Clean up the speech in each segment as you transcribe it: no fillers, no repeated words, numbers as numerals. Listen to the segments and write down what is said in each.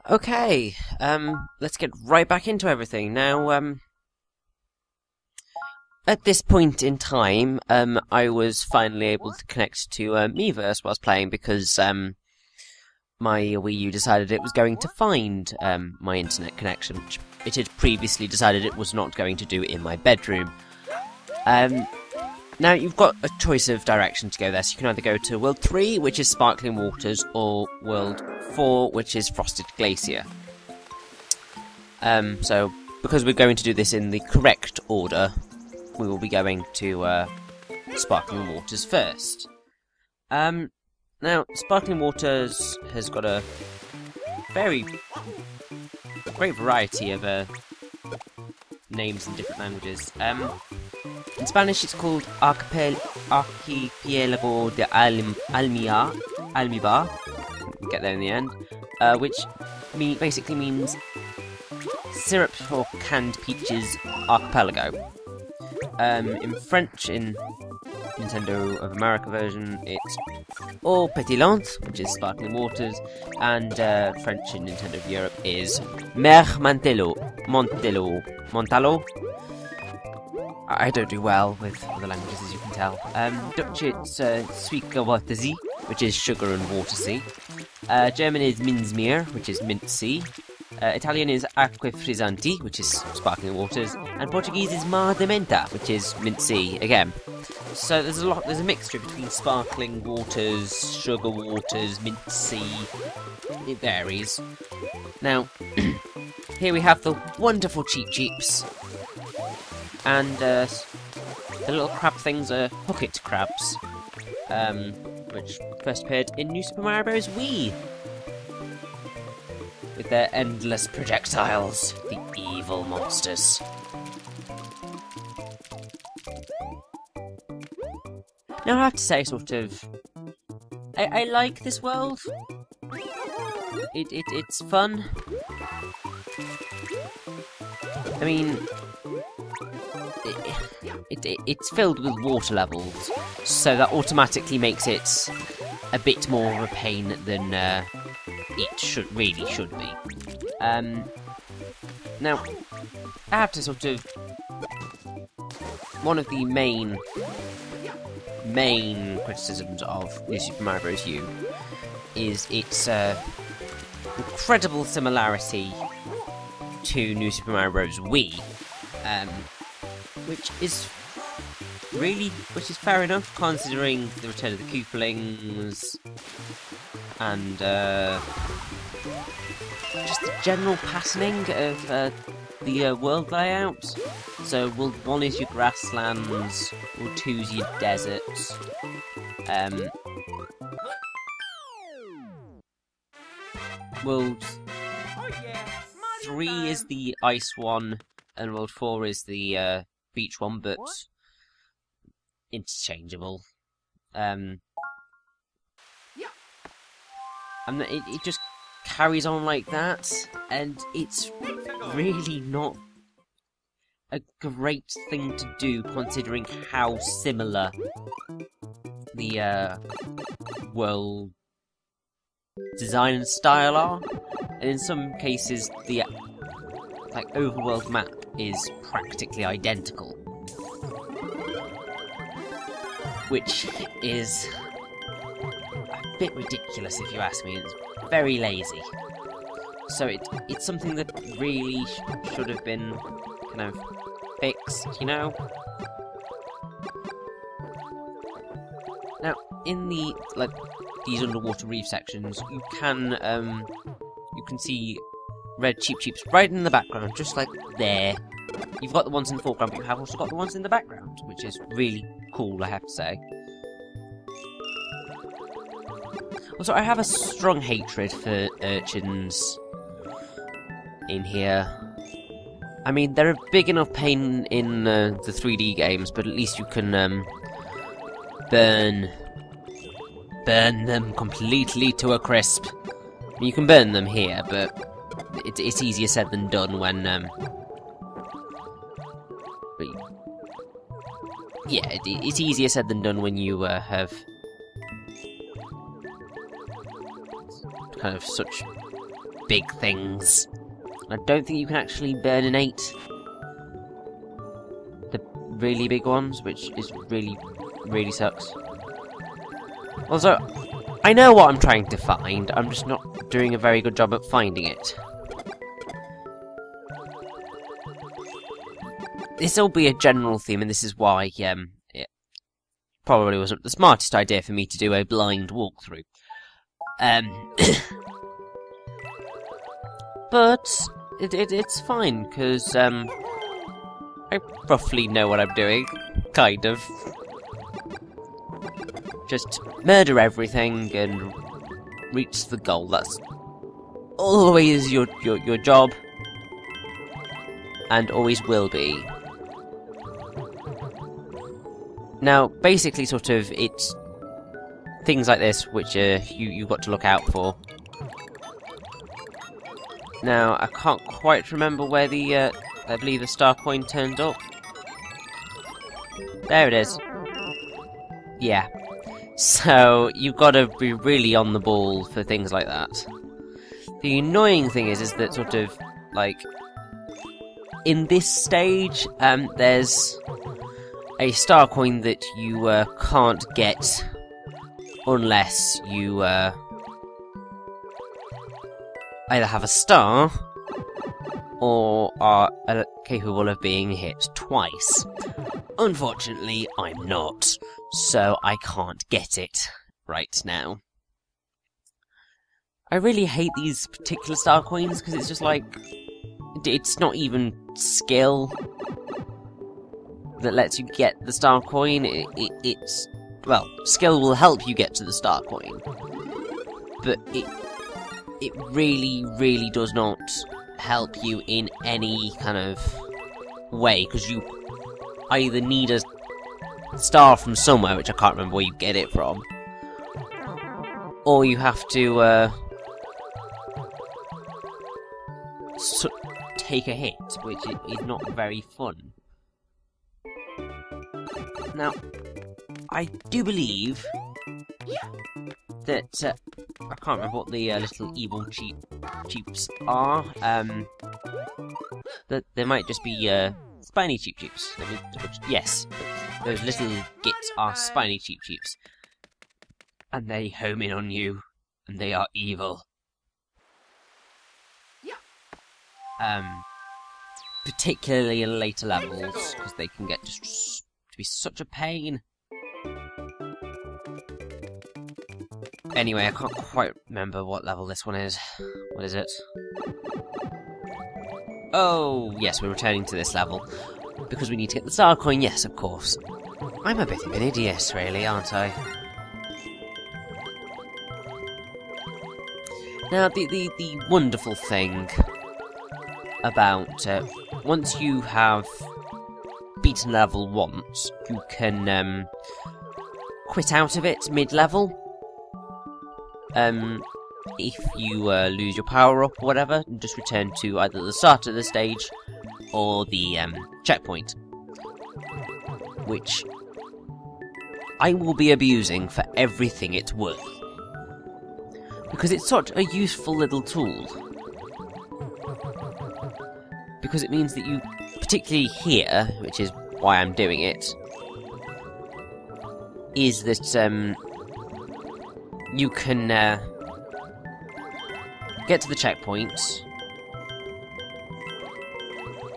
Okay, let's get right back into everything. Now, at this point in time, I was finally able to connect to Miiverse while I was playing because my Wii U decided it was going to find my internet connection, which it had previously decided it was not going to do in my bedroom. Now, you've got a choice of direction to go there, so you can either go to World 3, which is Sparkling Waters, or World 4, which is Frosted Glacier. So, because we're going to do this in the correct order, we will be going to Sparkling Waters first. Now, Sparkling Waters has got a great variety of names in different languages. In Spanish, it's called Archipelago de Almibar. We'll get there in the end. Which basically means syrup for canned peaches archipelago. In French, in Nintendo of America version, it's Eau Pétillante, which is Sparkling Waters, and French in Nintendo of Europe is Mer Montalo. I don't do well with other languages, as you can tell. Dutch, it's Suikerwatersee, which is sugar and water sea. German is Minzmeer, which is mint sea. Italian is Acque Frizzanti, which is sparkling waters. And Portuguese is Mar de Menta, which is mint sea, again. So there's a mixture between sparkling waters, sugar waters, mint sea. It varies. Now, here we have the wonderful Cheep Cheeps. And the little crab things are Hookit crabs, which first appeared in New Super Mario Bros. Wii, with their endless projectiles, the evil monsters. Now I have to say, sort of, I like this world. It's fun. I mean, it's filled with water levels, so that automatically makes it a bit more of a pain than it really should be. Now, I have to sort of... One of the main criticisms of New Super Mario Bros. U is its incredible similarity to New Super Mario Bros. Wii, which is fair enough, considering the return of the Koopalings and just the general patterning of the world layout. So World 1 is your grasslands, World 2 is your deserts. World 3 is the ice one, and World 4 is the beach one, but interchangeable. And it just carries on like that, and it's really not a great thing to do, considering how similar the world design and style are. And in some cases, the overworld map is practically identical, which is a bit ridiculous if you ask me. It's very lazy. So it's something that really should have been kind of fixed, you know? Now, in the these underwater reef sections, you can see red Cheep Cheeps right in the background, just like there. You've got the ones in the foreground, but you have also got the ones in the background, which is really cool, I have to say. Also, I have a strong hatred for urchins in here. I mean, they're a big enough pain in the 3D games, but at least you can burn them completely to a crisp. I mean, you can burn them here, but it's easier said than done when yeah, it's easier said than done when you have kind of such big things. I don't think you can actually burninate the really big ones, which is really sucks. Also, I know what I'm trying to find, I'm just not doing a very good job at finding it. This will be a general theme, and this is why it probably wasn't the smartest idea for me to do a blind walkthrough. But it's fine, because I roughly know what I'm doing, kind of. Just murder everything and reach the goal. That's always your job, and always will be. Now, basically, sort of, it's things like this which you've got to look out for. Now, I can't quite remember where the, I believe the star coin turned up. There it is. Yeah. So, you've got to be really on the ball for things like that. The annoying thing is that sort of, like, in this stage, there's a star coin that you can't get unless you either have a star or are capable of being hit twice. Unfortunately, I'm not, so I can't get it right now. I really hate these particular star coins because it's just like, it's not even skill that lets you get the star coin. It's well, skill will help you get to the star coin, but it really does not help you in any kind of way, because you either need a star from somewhere, which I can't remember where you get it from, or you have to take a hit, which is not very fun. Now, I do believe that I can't remember what the little evil cheeps are. That there might just be spiny cheeps. Yes, those little gits are spiny cheeps, and they home in on you, and they are evil. Particularly in later levels, because they can get just to be such a pain. Anyway, I can't quite remember what level this one is. What is it? Oh, yes, we're returning to this level. Because we need to get the star coin, yes, of course. I'm a bit of an idiot, really, aren't I? Now, the wonderful thing about once you have beaten level once, you can quit out of it mid-level. If you lose your power-up or whatever, and just return to either the start of the stage or the checkpoint, which I will be abusing for everything it's worth, because it's such a useful little tool. Because it means that you, particularly here, which is why I'm doing it, is that you can get to the checkpoint,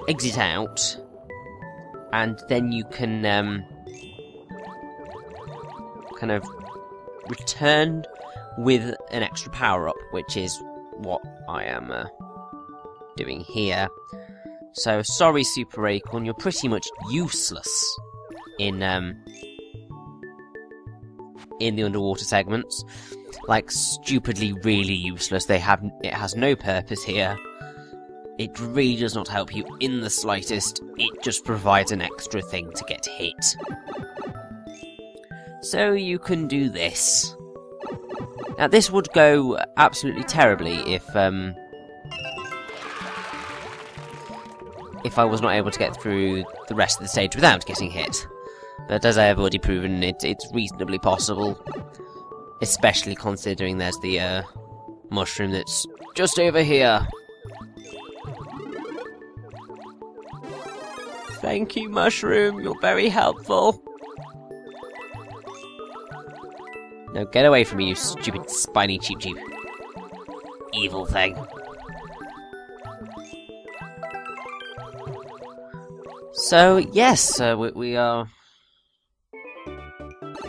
exit out, and then you can kind of return with an extra power-up, which is what I am doing here. So, sorry Super Acorn, you're pretty much useless in the underwater segments. Like, stupidly really useless. It has no purpose here. It really does not help you in the slightest. It just provides an extra thing to get hit. So you can do this. Now this would go absolutely terribly if I was not able to get through the rest of the stage without getting hit. But as I have already proven, it's reasonably possible. Especially considering there's the mushroom that's just over here. Thank you, mushroom. You're very helpful. No, get away from me, you stupid, spiny cheep cheep. Evil thing. So, yes, we are...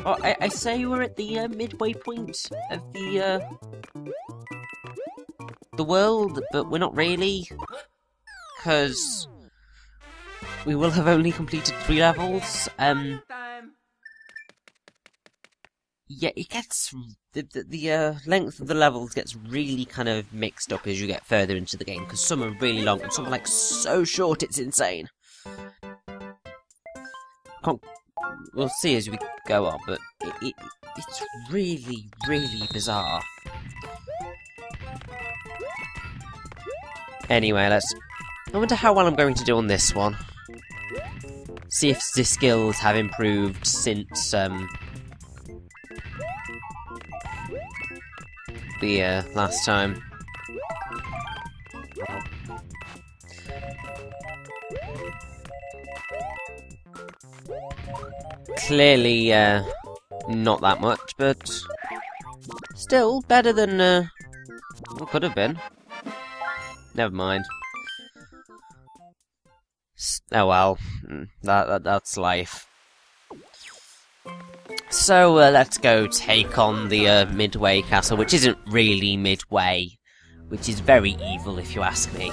Oh, I say we're at the midway point of the world, but we're not really, because we will have only completed 3 levels. Yeah, it gets... The length of the levels gets really kind of mixed up as you get further into the game, because some are really long, and some are, like, so short it's insane. We'll see as we go on, but it's really, really bizarre. Anyway, I wonder how well I'm going to do on this one. See if the skills have improved since, the, last time. Clearly, not that much, but still better than, what could have been. Never mind. Oh well, that's life. So, let's go take on the, Midway Castle, which isn't really Midway, which is very evil if you ask me.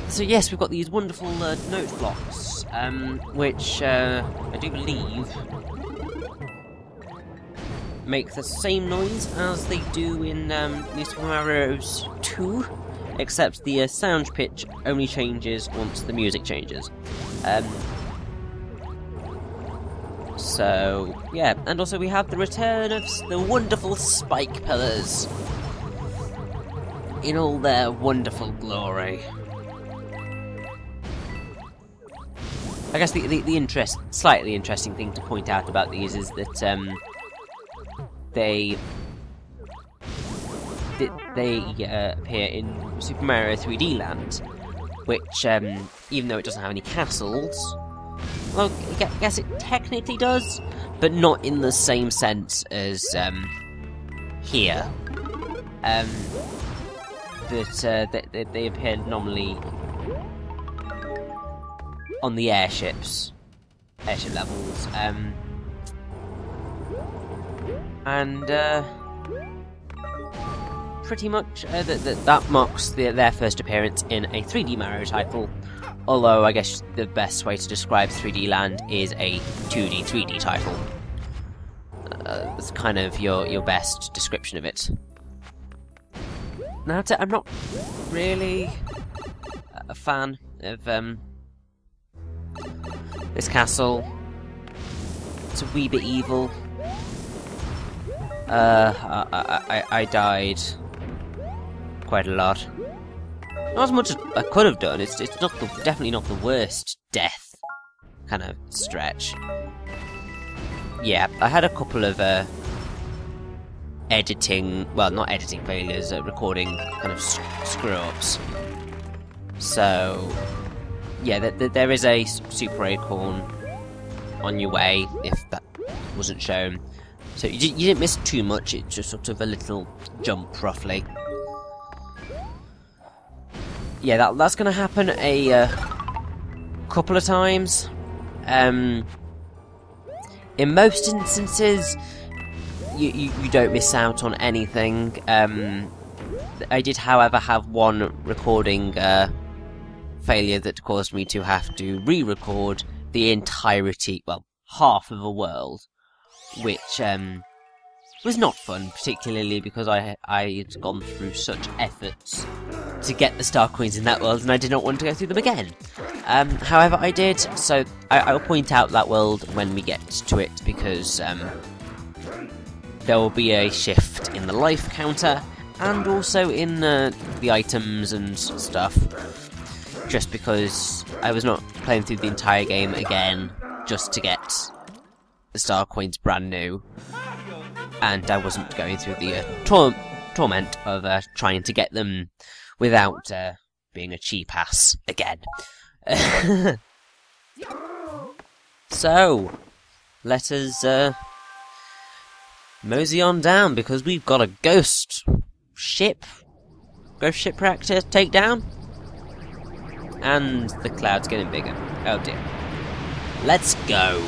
So yes, we've got these wonderful, note blocks, which, I do believe make the same noise as they do in, New Super Mario 2, except the, sound pitch only changes once the music changes. So, yeah, and also we have the return of the wonderful spike pillars in all their wonderful glory. I guess the slightly interesting thing to point out about these is that they appear in Super Mario 3D Land, which even though it doesn't have any castles, well, I guess it technically does, but not in the same sense as here. But they appear normally on the airship levels, and pretty much that marks their first appearance in a 3D Mario title. Although I guess the best way to describe 3D Land is a 2D 3D title. That's kind of your best description of it. Now, I'm not really a fan of this castle. It's a wee bit evil. I died quite a lot. Not as much as I could have done. It's not definitely not the worst death kind of stretch. Yeah, I had a couple of not editing failures, recording kind of screw-ups. So, yeah, there is a super acorn on your way, if that wasn't shown. So you didn't miss too much, it's just sort of a little jump, roughly. Yeah, that's going to happen a couple of times. In most instances, you don't miss out on anything. I did, however, have one recording failure that caused me to have to re-record the entirety, well, half of a world, which was not fun, particularly because I had gone through such efforts to get the Star Coins in that world, and I did not want to go through them again. However, I did, so I'll point out that world when we get to it, because there will be a shift in the life counter, and also in the items and stuff, just because I was not playing through the entire game again, just to get the star coins brand new, and I wasn't going through the torment of trying to get them without being a cheap ass again. So, let us mosey on down, because we've got a ghost shipwreck to take down, and the cloud's getting bigger. Oh dear. Let's go.